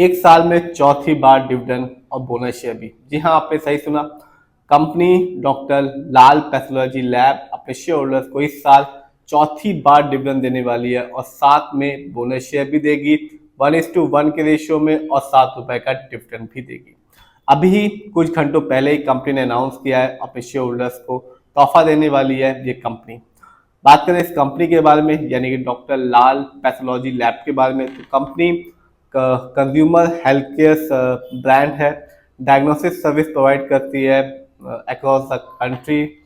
एक साल में चौथी बार डिविडेंड और बोनस शेयर भी। जी हाँ, आपने सही सुना। कंपनी डॉक्टर लाल पैथोलॉजी लैब अपने शेयर होल्डर्स को इस साल चौथी बार डिविडेंड देने वाली है और साथ में बोनस शेयर भी देगी 1:1 के रेशियो में और ₹7 का डिविडेंड भी देगी। अभी कुछ घंटों पहले ही कंपनी ने अनाउंस किया है अपने शेयर होल्डर्स को तोहफा देने वाली है ये कंपनी। बात करें इस कंपनी के बारे में यानी कि डॉक्टर लाल पैथोलॉजी लैब के बारे में, तो company consumer health care brand है, डायग्नोसिस सर्विस प्रोवाइड करती है अक्रॉस द कंट्री।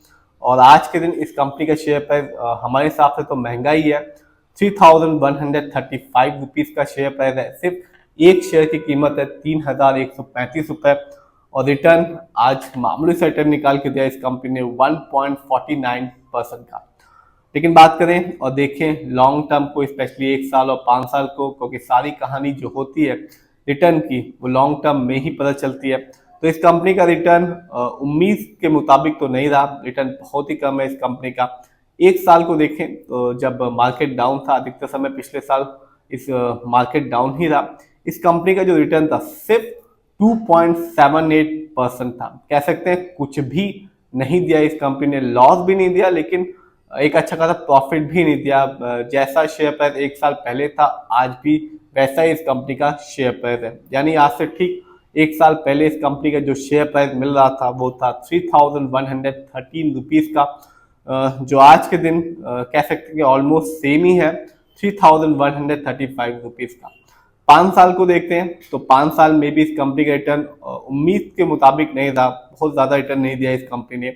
और आज के दिन इस कंपनी का शेयर प्राइस हमारे हिसाब से तो महंगा ही है, 3135 रुपीज़ का शेयर प्राइस है। सिर्फ एक शेयर की कीमत है 3135 रुपये और रिटर्न आज मामूली से रिटर्न निकाल के दिया इस कंपनी ने 1.49% का। लेकिन बात करें और देखें लॉन्ग टर्म को, स्पेशली 1 साल और 5 साल को, क्योंकि सारी कहानी जो होती है रिटर्न की वो लॉन्ग टर्म में ही पता चलती है। तो इस कंपनी का रिटर्न उम्मीद के मुताबिक तो नहीं रहा, रिटर्न बहुत ही कम है इस कंपनी का। 1 साल को देखें तो जब मार्केट डाउन था अधिकतर समय पिछले साल इस मार्केट डाउन ही रहा, इस कंपनी का जो रिटर्न था सिर्फ 2.78% था। कह सकते हैं कुछ भी नहीं दिया इस कंपनी ने, लॉस भी नहीं दिया लेकिन एक अच्छा खासा प्रॉफिट भी नहीं दिया। जैसा शेयर प्राइस 1 साल पहले था आज भी वैसा ही इस कंपनी का शेयर प्राइस है। यानी आज से ठीक 1 साल पहले इस कंपनी का जो शेयर प्राइस मिल रहा था वो था 3113 रुपीज़ का, जो आज के दिन कह सकते हैं ऑलमोस्ट सेम ही है 3135 रुपीज़ का। 5 साल को देखते हैं तो 5 साल में भी इस कंपनी का रिटर्न उम्मीद के मुताबिक नहीं था, बहुत ज़्यादा रिटर्न नहीं दिया इस कंपनी ने।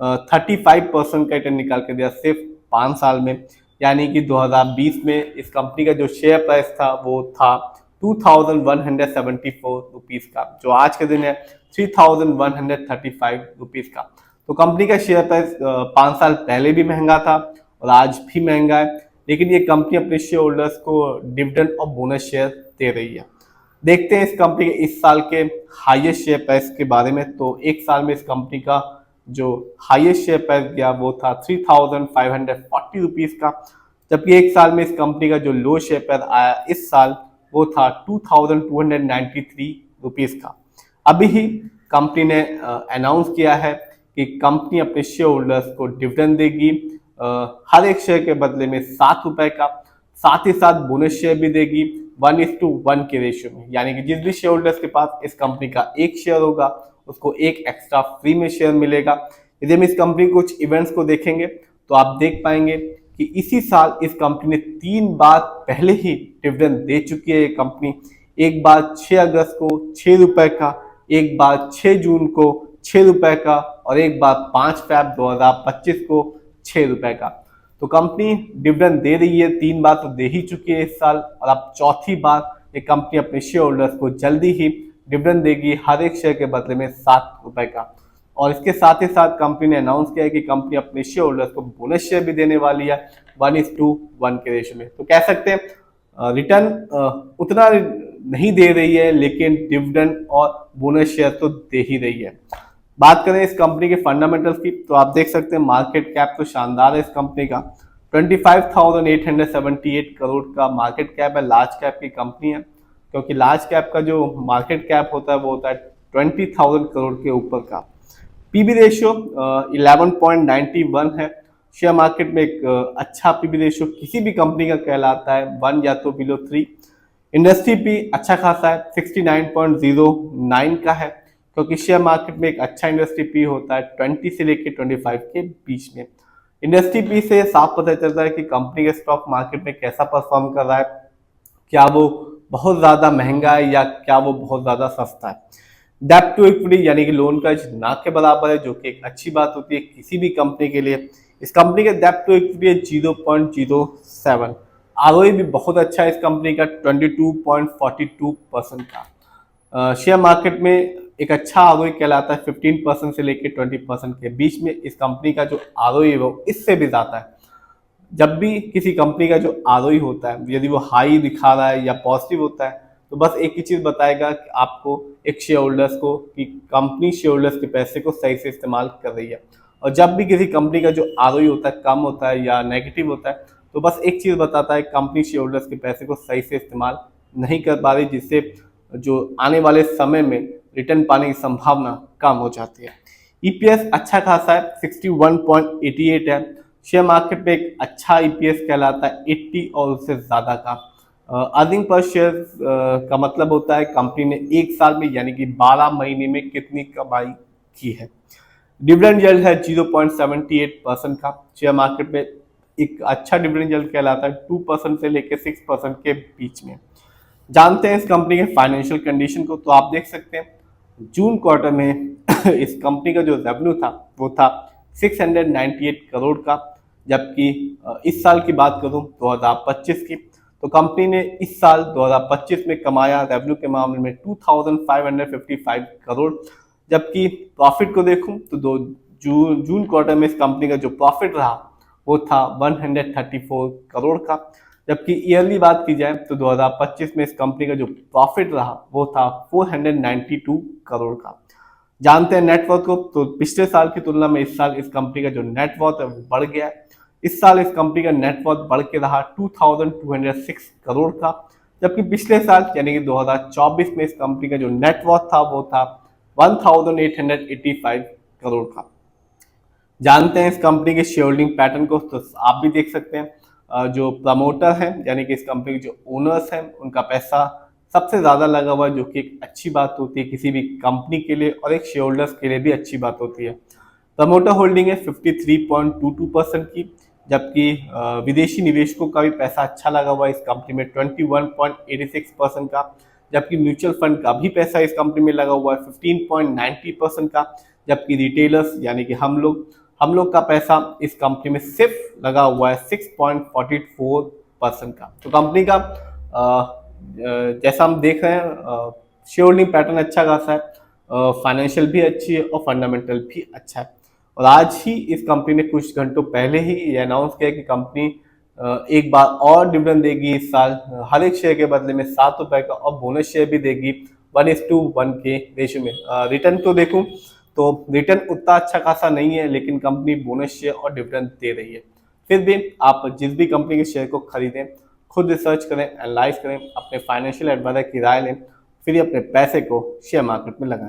35% का रिटर्न निकाल के दिया सिर्फ 5 साल में। यानी कि 2020 में इस कंपनी का जो शेयर प्राइस था वो था 2174 रुपीज़ का, जो आज के दिन है 3135 रुपीज़ का। तो कंपनी का शेयर प्राइस 5 साल पहले भी महंगा था और आज भी महंगा है, लेकिन ये कंपनी अपने शेयर होल्डर्स को डिविडेंड और बोनस शेयर दे रही है। देखते हैं इस कंपनी के इस साल के हाईएस्ट शेयर प्राइस के बारे में। तो 1 साल में इस कंपनी का जो हाईएस्ट शेयर प्राइस गया वो था 3540 रुपीज़ का, जबकि 1 साल में इस कंपनी का जो लो शेयर प्राइस आया इस साल वो था 2293 रुपीज़ का। अभी ही कंपनी ने अनाउंस किया है कि कंपनी अपने शेयर होल्डर्स को डिविडेंड देगी हर एक शेयर के बदले में ₹7 का, साथ ही साथ बोनस शेयर भी देगी 1:1 के रेशियो में। यानी कि जिस भी शेयर होल्डर्स के पास इस कंपनी का एक शेयर होगा उसको एक एक्स्ट्रा फ्री में शेयर मिलेगा। यदि हम इस कंपनी के कुछ इवेंट्स को देखेंगे तो आप देख पाएंगे कि इसी साल इस कंपनी ने 3 बार पहले ही डिविडेंड दे चुकी है ये कंपनी। एक बार 6 अगस्त को ₹6 का, एक बार 6 जून को ₹6 का और एक बार 5 फरवरी 2025 को ₹6 का। तो कंपनी डिविडेंड दे रही है, 3 बार तो दे ही चुकी है इस साल और अब चौथी बार ये कंपनी अपने शेयर होल्डर्स को जल्दी ही डिविडेंड देगी हर एक शेयर के बदले में ₹7 का। और इसके साथ ही साथ कंपनी ने अनाउंस किया है कि कंपनी अपने शेयर होल्डर्स को बोनस शेयर भी देने वाली है 1:1 के रेशियो में। तो कह सकते हैं रिटर्न उतना नहीं दे रही है लेकिन डिविडेंड और बोनस शेयर तो दे ही रही है। बात करें इस कंपनी के फंडामेंटल्स की तो आप देख सकते हैं मार्केट कैप तो शानदार है इस कंपनी का, 25,878 करोड़ का मार्केट कैप है। लार्ज कैप की कंपनी है, क्योंकि लार्ज कैप का जो मार्केट कैप होता है वो होता है 20,000 करोड़ के ऊपर का। पीबी रेशियो 11.91 है। शेयर मार्केट में एक अच्छा पीबी रेशियो किसी भी कंपनी का कहलाता है 1 या तो बिलो 3। इंडस्ट्री पी अच्छा खासा है, 69.09 का है, क्योंकि शेयर मार्केट में एक अच्छा इंडस्ट्री पी होता है 20 से लेकर 25 के बीच में। इंडस्ट्री पी से साफ पता चलता है कि कंपनी के स्टॉक मार्केट में कैसा परफॉर्म कर रहा है, क्या वो बहुत ज़्यादा महंगा है या क्या वो बहुत ज़्यादा सस्ता है। डेब्ट टू इक्विटी यानी कि लोन कर्ज ना के बराबर है, जो कि एक अच्छी बात होती है किसी भी कंपनी के लिए। इस कंपनी के डेब्ट टू इक्विटी है 0.07। आरओई भी बहुत अच्छा है इस कंपनी का 22.42% का। शेयर मार्केट में एक अच्छा आरओई कहलाता है 15% से लेकर 20% के बीच में। इस कंपनी का जो आरओई है वो इससे भी ज़्यादा है। जब भी किसी कंपनी का जो आरओई होता है यदि वो हाई दिखा रहा है या पॉजिटिव होता है तो बस एक ही चीज़ बताएगा कि आपको एक शेयर होल्डर्स को कि कंपनी शेयर होल्डर्स के पैसे को सही से इस्तेमाल कर रही है। और जब भी किसी कंपनी का जो आरओई होता है कम होता है या नेगेटिव होता है तो बस एक चीज़ बताता है कंपनी शेयर होल्डर्स के पैसे को सही से इस्तेमाल नहीं कर पा रही, जिससे जो आने वाले समय में रिटर्न पाने की संभावना कम हो जाती है। ईपीएस अच्छा खासा है, 61.88 है। शेयर मार्केट पे एक अच्छा ईपीएस कहलाता है 80 और उससे ज्यादा का। अर्निंग पर शेयर का मतलब होता है कंपनी ने एक साल में यानी कि 12 महीने में कितनी कमाई की है। डिविडेंड यील्ड है 0.78% का। शेयर मार्केट में एक अच्छा डिविडेंड यील्ड कहलाता है 2% से लेकर 6% के बीच में। जानते हैं इस कंपनी के फाइनेंशियल कंडीशन को, तो आप देख सकते हैं जून क्वार्टर में इस कंपनी का जो रेवेन्यू था वो था 698 करोड़ का, जबकि इस साल की बात करूं 2025 की, तो कंपनी ने इस साल 2025 में कमाया रेवेन्यू के मामले में 2555 करोड़, जबकि प्रॉफिट को देखूं तो जून क्वार्टर में इस कंपनी का जो प्रॉफिट रहा वो था 134 करोड़ का, जबकि ईयरली बात की जाए तो 2025 में इस कंपनी का जो प्रॉफिट रहा वो था 492 करोड़ का। जानते हैं नेटवर्थ को, तो पिछले साल की तुलना में इस साल इस कंपनी का जो नेटवर्थ है वो बढ़ गया है। इस साल इस कंपनी का नेटवर्थ बढ़ के रहा 2206 करोड़ का, जबकि पिछले साल यानी कि 2024 में इस कंपनी का जो नेटवर्थ था वो था 1885 करोड़ का। जानते हैं इस कंपनी के शेयर होल्डिंग पैटर्न को, तो आप भी देख सकते हैं जो प्रमोटर हैं यानी कि इस कंपनी के जो ओनर्स हैं उनका पैसा सबसे ज्यादा लगा हुआ है, जो कि एक अच्छी बात होती है किसी भी कंपनी के लिए और एक शेयर होल्डर्स के लिए भी अच्छी बात होती है। प्रमोटर होल्डिंग है 53.22% की, जबकि विदेशी निवेशकों का भी पैसा अच्छा लगा हुआ है इस कंपनी में 21.86% का, जबकि म्यूचुअल फंड का भी पैसा इस कंपनी में लगा हुआ है 15.90% का, जबकि रिटेलर्स यानी कि हम लोग का पैसा इस कंपनी में सिर्फ लगा हुआ है 6.44% का। तो कंपनी का जैसा हम देख रहे हैं शेयर होल्डिंग पैटर्न अच्छा खासा है, फाइनेंशियल भी अच्छी है और फंडामेंटल भी अच्छा है। और आज ही इस कंपनी ने कुछ घंटों पहले ही ये अनाउंस किया कि कंपनी एक बार और डिविडेंड देगी इस साल, हर एक शेयर के बदले में ₹7 का, और बोनस शेयर भी देगी 1:1 के रेशियो में। रिटर्न तो देखूं तो रिटर्न उतना अच्छा खासा नहीं है, लेकिन कंपनी बोनस शेयर और डिविडेंड दे रही है। फिर भी आप जिस भी कंपनी के शेयर को खरीदें खुद रिसर्च करें, एनालाइज करें, अपने फाइनेंशियल एडवाइजर की राय लें, फिर अपने पैसे को शेयर मार्केट में लगाएं।